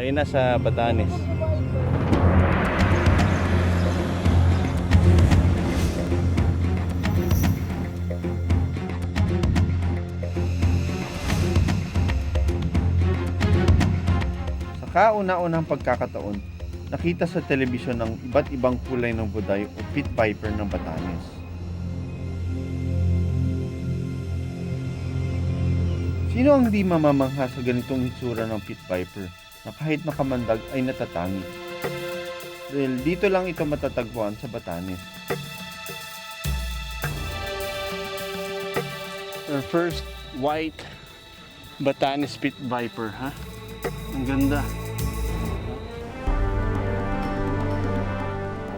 Ayun na sa Batanes. Sa kauna-unang pagkakataon, nakita sa telebisyon ang iba't ibang kulay ng buday o pit viper ng Batanes. Sino ang di mamamangha sa ganitong hitsura ng pit viper na kahit makamandag ay natatangi? Dahil dito lang ito matatagpuan sa Batanes. Our first white Batanes pit viper, ha? Ang ganda.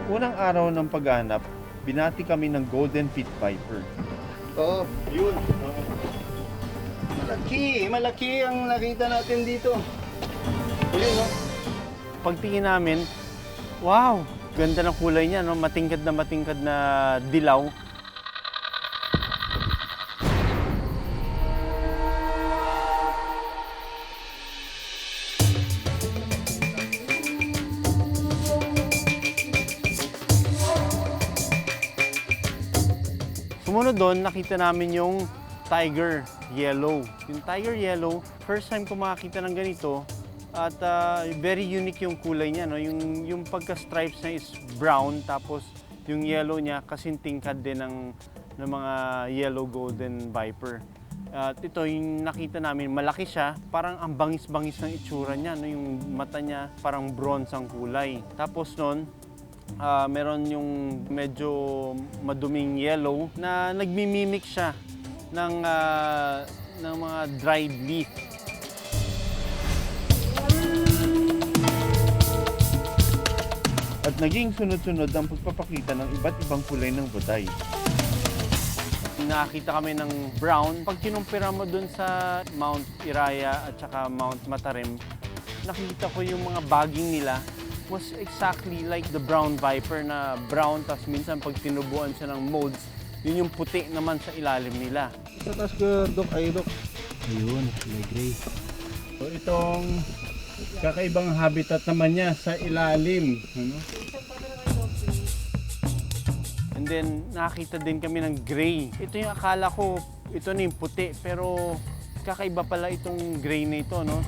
Unang araw ng paghahanap, binati kami ng golden pit viper. Oo, yun. Malaki ang nakita natin dito. Yun, no? Pagtingin namin, wow, ganda ng kulay niya, no? Matingkad na dilaw. Sumunod doon, nakita namin yung tiger yellow. Yung tiger yellow, first time ko makakita ng ganito at very unique yung kulay niya. No? Yung pagka-stripes niya is brown, tapos yung yellow niya kasing tingkad din ng mga yellow golden viper. At ito, yung nakita namin, malaki siya, parang ang bangis-bangis ng itsura niya. No? Yung mata niya parang bronze ang kulay. Tapos noon, meron yung medyo maduming yellow na nagmimimik siya ng mga dried leaf. At naging sunod-sunod ang pagpapakita ng iba't ibang kulay ng buday. Nakakita kami ng brown. Pag kinumpira mo dun sa Mount Iraya at saka Mount Matarim, nakita ko yung mga baging nila was exactly like the brown viper na brown, tapos minsan pag tinubuan siya ng molds, yun yung puti naman sa ilalim nila. Sa taas ko, Dok, ay Dok. Ayun, may gray. So itong kakaibang habitat naman niya sa ilalim. Ano? And then nakita din kami ng gray. Ito yung akala ko, ito na yung puti, pero kakaiba pala itong gray na ito, no?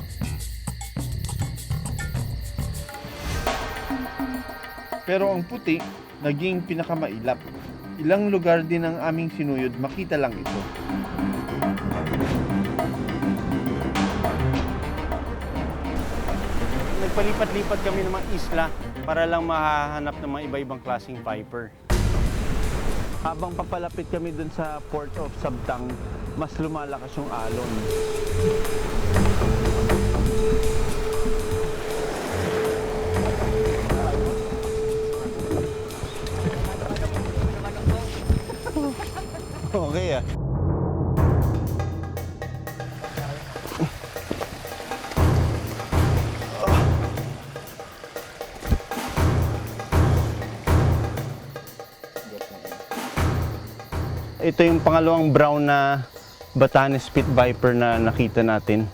Pero ang puti, naging pinakamailap. Ilang lugar din ang aming sinuyod, makita lang ito. Nagpalipat-lipat kami ng mga isla para lang mahahanap ng mga iba-ibang klaseng viper. Habang papalapit kami dun sa Port of Sabtang, mas lumalakas yung alon. Okay ah. Ito yung pangalawang brown na Batanes pit viper na nakita natin.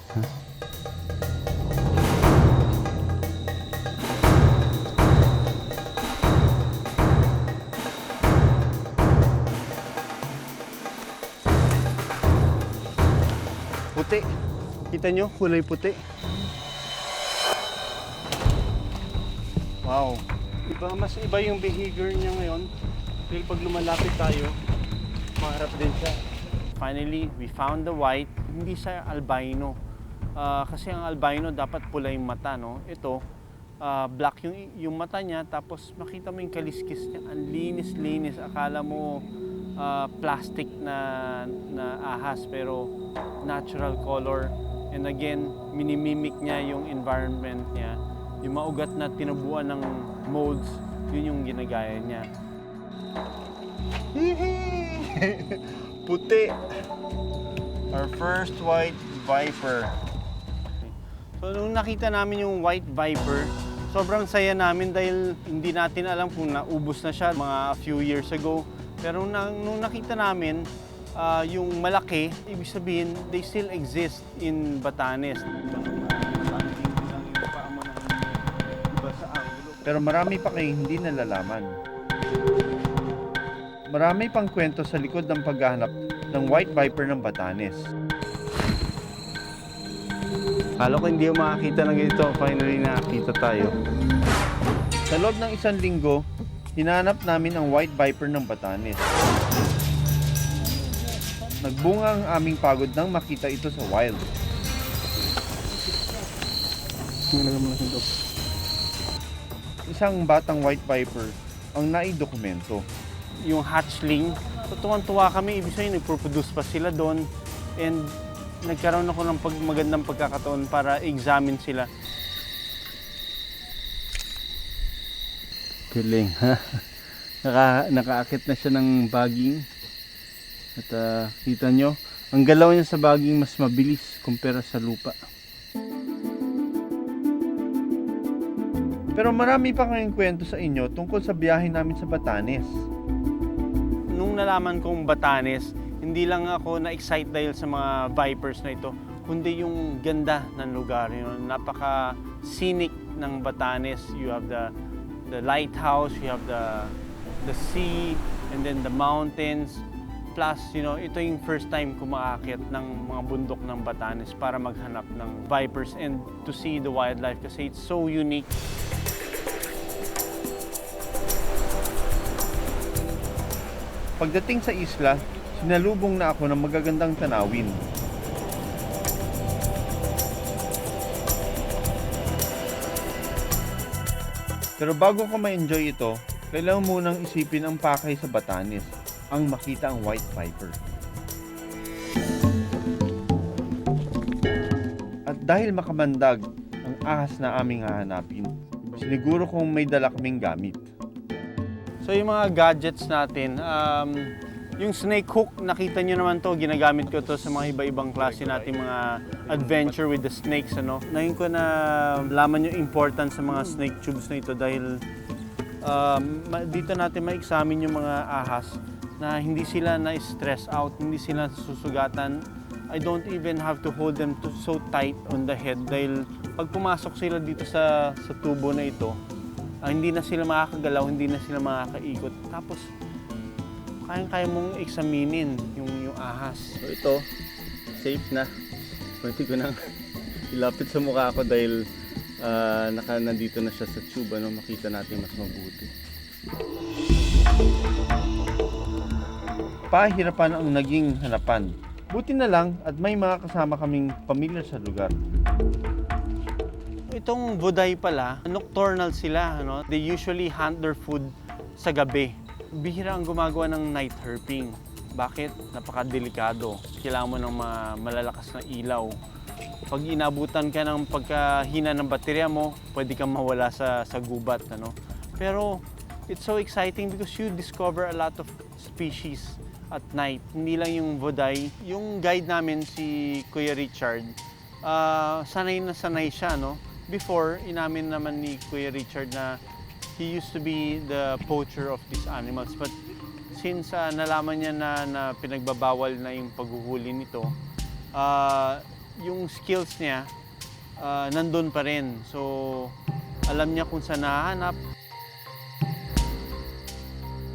Puti. Kita nyo? Kulay puti. Wow. Mas iba yung behavior niya ngayon. Dahil pag lumalapit tayo, maharap din siya. Finally, we found the white. Hindi siya albino. Kasi ang albino dapat pula yung mata, no? Ito, black yung mata niya, tapos makita mo yung kaliskis niya. Ang linis-linis. Akala mo plastic na ahas, pero natural color. And again, minimimic niya yung environment niya. Yung maugat na tinubuan ng molds, yun yung ginagaya niya. Puti! Our first white viper. So nung nakita namin yung white viper, sobrang saya namin dahil hindi natin alam kung naubos na siya mga few years ago. Pero nung nakita namin, yung malaki, ibig sabihin, they still exist in Batanes. Pero marami pa kayong hindi nalalaman. Marami pang kwento sa likod ng paghahanap ng White Viper ng Batanes. Kala ko hindi ako makakita ng ganito. Finally nakakita tayo. Sa loob ng 1 linggo, hinanap namin ang White Viper ng Batanes. Nagbunga ang aming pagod nang makita ito sa wild. Isang batang White Viper ang naidokumento. Yung hatchling, tuwang-tuwa kami. Ibig sabihin, nagproduce pa sila doon. And nagkaroon ako ng magandang pagkakataon para examine sila. Galing, ha? Nakaakit na siya ng baging. At kita nyo, ang galaw niya sa baging mas mabilis kumpara sa lupa. Pero marami pa kayong kwento sa inyo tungkol sa biyahe namin sa Batanes. Nung nalaman kong Batanes, hindi lang ako na-excite dahil sa mga vipers na ito, kundi yung ganda ng lugar. Napaka-scenic ng Batanes. You have the lighthouse, you have the sea, and then the mountains. Plus, ito yung first time ko makakit ng mga bundok ng Batanes para maghanap ng vipers and to see the wildlife kasi it's so unique. Pagdating sa isla, sinalubong na ako ng magagandang tanawin. Pero bago ko ma-enjoy ito, kailangan munang isipin ang pakay sa Batanes, ang makita ang White Viper. At dahil makamandag ang ahas na aming hahanapin, siniguro kong may dala kaming gamit. So yung mga gadgets natin, yung snake hook, nakita nyo naman to, ginagamit ko to sa mga iba-ibang klase natin mga adventure with the snakes. Ngayon ko na laman yung importance sa mga snake tubes na ito dahil dito natin ma-examine yung mga ahas na hindi sila na-stress out, hindi sila susugatan. I don't even have to hold them so tight on the head dahil pag pumasok sila dito sa tubo na ito, hindi na sila makakagalaw, hindi na sila makakaikot. Tapos, kaya mong examinin yung ahas. So ito, safe na. Pwede ko nang ilapit sa mukha ko dahil nandito na siya sa tube. Makita natin mas mabuti. Pahirapan ang naging hanapan. Buti na lang at may mga kasama kaming pamilyar sa lugar. Itong Voday pala, nocturnal sila. They usually hunt their food sa gabi. Bihira ang gumagawa ng night herping. Bakit? Napakadelikado. Kailangan mo ng malalakas na ilaw. Pag inabutan ka ng pagkahina ng baterya mo, pwede kang mawala sa gubat. Pero it's so exciting because you discover a lot of species at night. Hindi lang yung Voday. Yung guide namin, si Kuya Richard, sanay na sanay siya. Before, inamin naman ni Kuya Richard na he used to be the poacher of these animals. But since nalaman niya na pinagbabawal na yung paghuhuli nito, yung skills niya nandun pa rin. So, alam niya kung saan nahanap.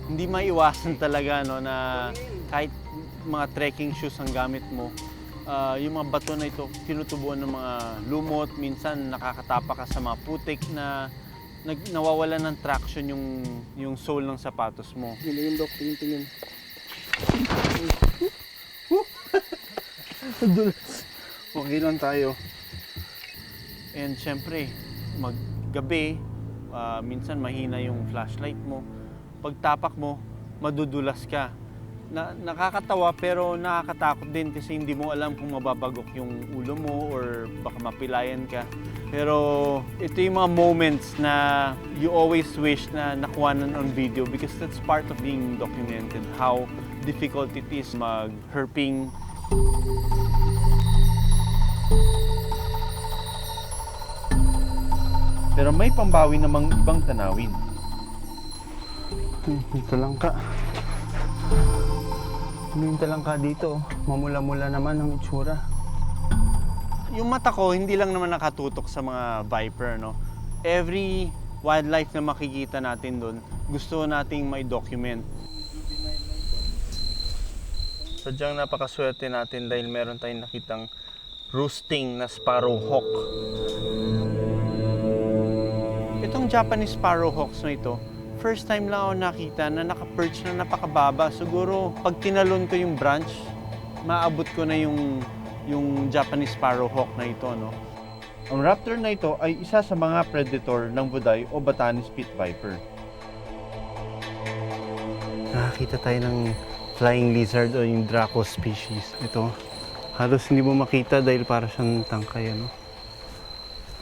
Hindi maiwasan talaga na kahit mga trekking shoes ang gamit mo, yung mga bato na ito, tinutubuan ng mga lumot, minsan nakakatapa ka sa mga putik na nawawala ng traction yung sole ng sapatos mo. Tingin, Dok. Tingin. Okay lang tayo. And syempre, maggabi, minsan mahina yung flashlight mo. Pagtapak mo, madudulas ka. Nakakatawa pero nakakatakot din kasi hindi mo alam kung mababagok yung ulo mo or baka mapilayan ka. Pero ito yung mga moments na you always wish na nakuhanan on video because that's part of being documented, how difficult it is mag-herping. Pero may pambawi namang ibang tanawin. Dito lang ka. Minta lang ka dito, mamula-mula naman ang itsura. Yung mata ko, hindi lang naman nakatutok sa mga viper, Every wildlife na makikita natin doon, gusto nating may document. Sadyang napakaswerte natin dahil meron tayong nakitang roosting na sparrowhawk. Itong Japanese sparrowhawks na ito, first time lang ako nakita na naka-perch na napakababa. Siguro pag tinalon ko yung branch, maabot ko na yung Japanese sparrowhawk na ito, no? Ang raptor na ito ay isa sa mga predator ng Buday o Batanes pit viper. Nakakita tayo ng flying lizard o yung Draco species. Ito, halos hindi mo makita dahil para siyang tangkay, ano?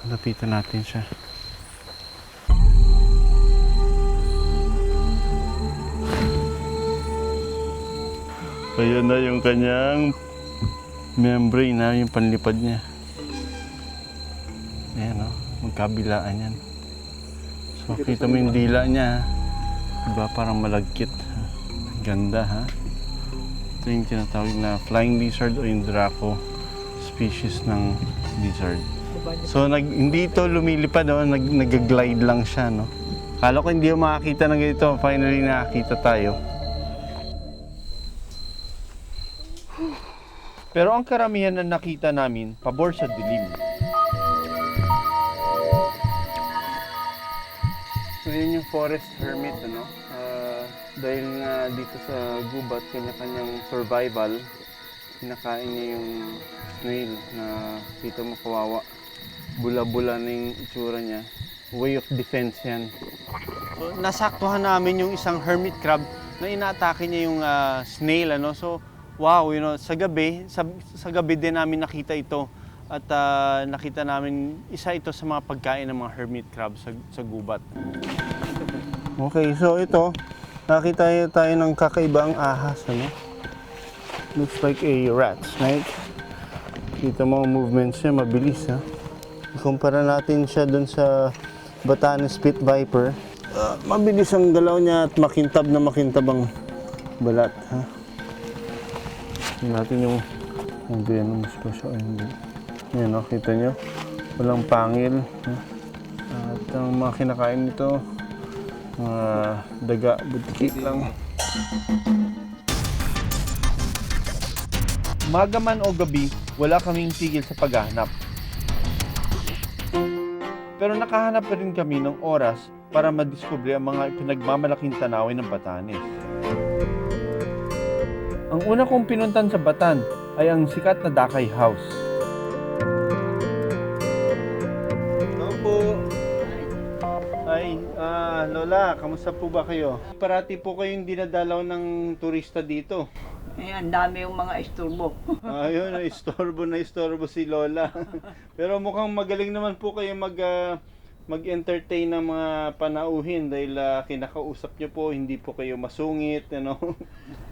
Lapitan natin siya. Ayan na yung kanyang membrane na, yung panlipad niya. Ayan o, magkabilaan yan. So, kita mo yung dila niya. Diba, parang malagkit. Ganda, ha? Ito yung tinatawag na flying lizard o yung Draco species ng lizard. So, hindi ito lumilipad, no? Nag-glide lang siya, no? Kala ko hindi mo makakita ng ganito. Finally, nakakita tayo. Pero ang karamihan na nakita namin, pabor sa dilim. So yun yung forest hermit, ano? Dahil nga dito sa gubat, kanya-kanyang survival, kinakain niya yung snail na dito mo kawawa. Bula-bula na yung itsura niya. Way of defense yan. So, nasaktuhan namin yung isang hermit crab na inaatake niya yung snail, ano? So, wow, sa gabi din namin nakita ito at nakita namin isa ito sa mga pagkain ng mga hermit crab sa gubat. Okay, so ito, nakita tayo ng kakaibang ahas, ano? Looks like a rat snake. Kita mo ang movements niya, mabilis, ha? Ikumpara natin siya dun sa Batanes pit viper. Mabilis ang galaw niya at makintab ang balat, ha? Tingnan natin yung ano mas pa siya. Ayan, no? Kita nyo? Walang pangil. At ang mga kinakain nito, mga daga, butik lang. Umaga man o gabi, wala kaming tigil sa paghahanap. Pero nakahanap pa rin kami ng oras para madiskubre ang mga pinagmamalaking tanawin ng Batanes. Ang una kong pinuntan sa Batan ay ang sikat na Dakay House. Hello po. Ay, Lola, kamusta po ba kayo? Parati po kayong dinadalaw ng turista dito. Eh, ang dami yung mga isturbo. Ayun, istorbo si Lola. Pero mukhang magaling naman po kayo mag-entertain ng mga panauhin dahil kinakausap nyo po, hindi po kayo masungit, ano?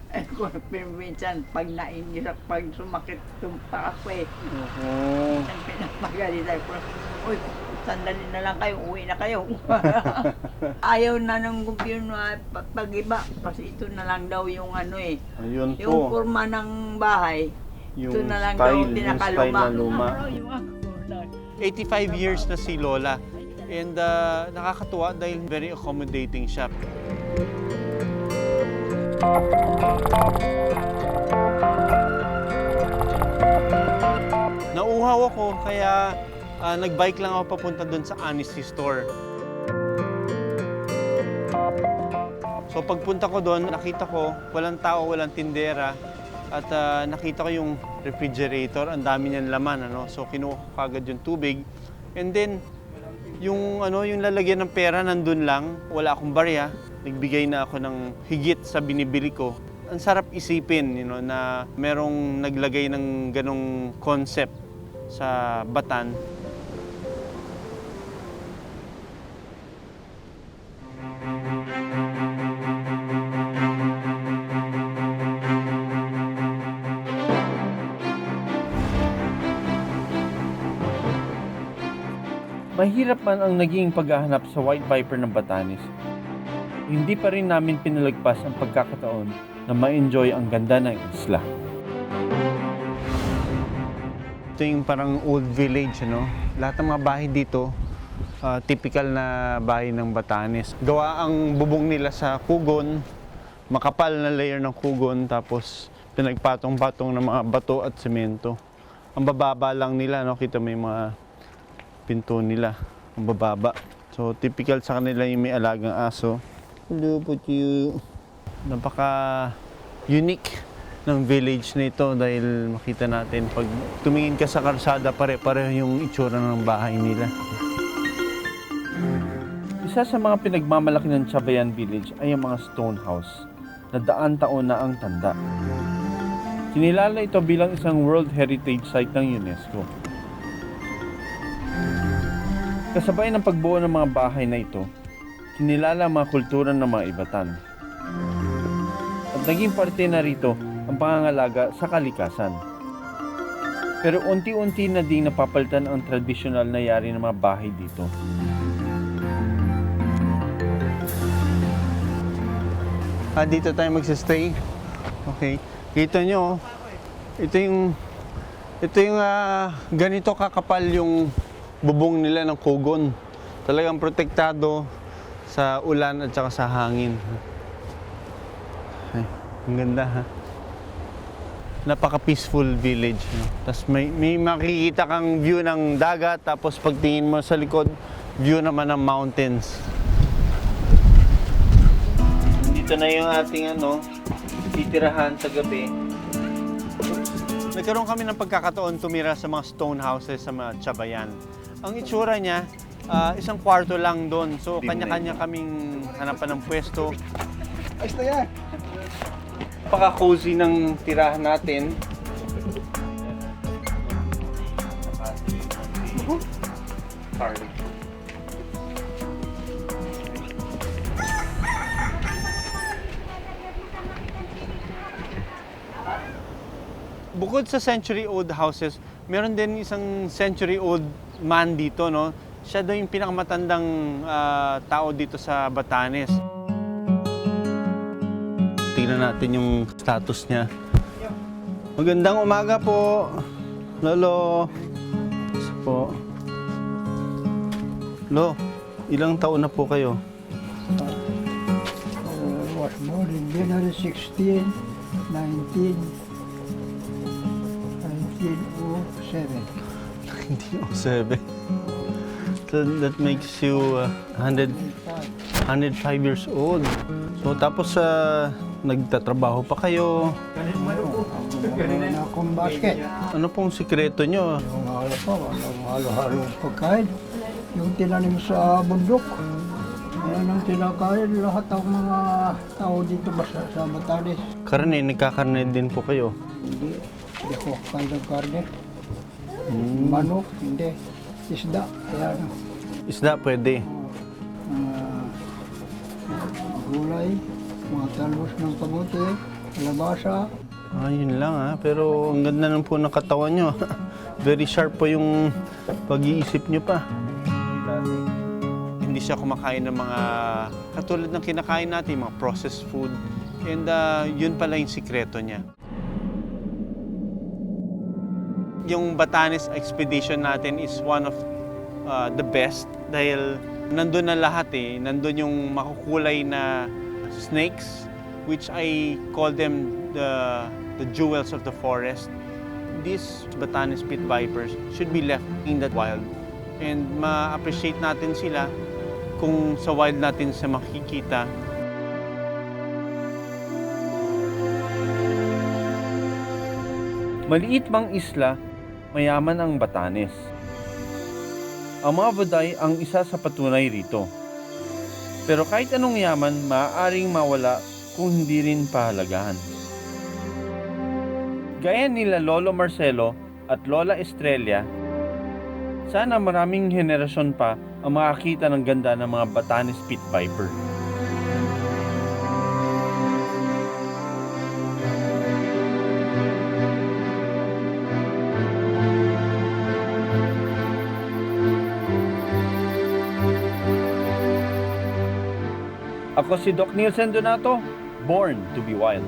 Eh, kung minsan, pag nainis at pag sumakit, tumpa ako eh. Ang pinapagalitan ko, uy, sandali na lang kayo, uwi na kayo. Ayaw na ng gobyerno pag-iba, kasi ito na lang daw yung ano eh. Ayun po. Yung kurma ng bahay, Yung ito na lang style, daw yung pinakaluma. style na luma. 85 85 years na si Lola. And nakakatuwa dahil very accommodating siya. Nauuhaw ako kaya nagbike lang ako papunta doon sa Honesty Store. So pagpunta ko doon, nakita ko walang tao, walang tindera at nakita ko yung refrigerator, ang dami niyan laman, ano. So kinuha ko kagad yung tubig. And then yung lalagyan ng pera nandun lang, wala akong barya. Nagbigay na ako ng higit sa binibili ko. Ang sarap isipin, na merong naglagay ng ganong concept sa Batan. Mahirap man ang naging paghahanap sa white viper ng Batanes, hindi pa rin namin pinalagpas ang pagkakataon na ma-enjoy ang ganda ng isla. Ito yung parang old village, ano? Lahat ng mga bahay dito, typical na bahay ng Batanes. Gawa ang bubong nila sa kugon, makapal na layer ng kugon, tapos pinagpatong-patong ng mga bato at semento. Ang bababa lang nila, no? Kita may mga pinto nila, ang bababa. So typical sa kanila yung may alagang aso. Hello, Puchu. Napaka-unique ng village na ito dahil makita natin pag tumingin ka sa karsada, pare-pareho yung itsura ng bahay nila. Isa sa mga pinagmamalaki ng Chabayan Village ay ang mga stone house na daan-taon na ang tanda. Kinilala ito bilang isang World Heritage Site ng UNESCO. Kasabay ng pagbuo ng mga bahay na ito, kinilala ang mga kultura ng mga Ibatan. At naging parte na rito ang pangangalaga sa kalikasan. Pero unti-unti na ding napapalitan ang tradisyonal na yari ng mga bahay dito. Dito tayo magsistay. Okay. Kita nyo, ito yung ganito kakapal yung bubong nila ng kugon. Talagang protektado sa ulan at saka sa hangin. Ay, ang ganda ha. Napaka-peaceful village. No? Tapos may makikita kang view ng dagat, tapos pagtingin mo sa likod, view naman ng mountains. Dito na yung ating titirahan sa gabi. Nagkaroon kami ng pagkakataon tumira sa mga stone houses sa mga Chabayan. Ang itsura niya, isang kwarto lang doon. So kanya-kanya kaming hanapan ng pwesto. Ayos na yan! Napaka-cozy ng tirahan natin. Sorry. Bukod sa century-old houses, meron din isang century-old man dito, no? Siya daw yung pinakamatandang tao dito sa Batanes. Tingnan natin yung status niya. Magandang umaga po, Lolo. Po. Lo, ilang taon na po kayo? Was born in January 16, 1907. So that makes you 105 years old. So tapos nagtatrabaho pa kayo. Meron na akong basket. Ano pong sikreto nyo? Yung halo-halo pagkain. Yung tinanim sa bundok. Yan ang tinakain lahat ng mga tao dito sa Batanes. Karne, nagkakarne din po kayo. Hindi ako kain ng karne. Manok, hindi. Isda, ayan. Isda pwede. Gulay, mga talbos ng kamote, kalabasa. Yun lang ha. Pero ang ganda ng po ng katawan nyo. Very sharp po yung pag-iisip nyo pa. Hindi siya kumakain ng mga katulad ng kinakain natin, mga processed food. And yun pala yung sikreto niya. Yung Batanes expedition natin is one of the best dahil nandun na lahat eh. Nandun yung makukulay na snakes, which I call them the jewels of the forest. These Batanes pit vipers should be left in the wild. And ma-appreciate natin sila kung sa wild natin sa makikita. Maliit mang isla, mayaman ang Batanes. Ang mga Buday ang isa sa patunay rito. Pero kahit anong yaman, maaaring mawala kung hindi rin pahalagahan. Gaya nila Lolo Marcelo at Lola Estrella, sana maraming henerasyon pa ang makakita ng ganda ng mga Batanes pit viper. Ako si Doc Nielsen Donato, born to be wild.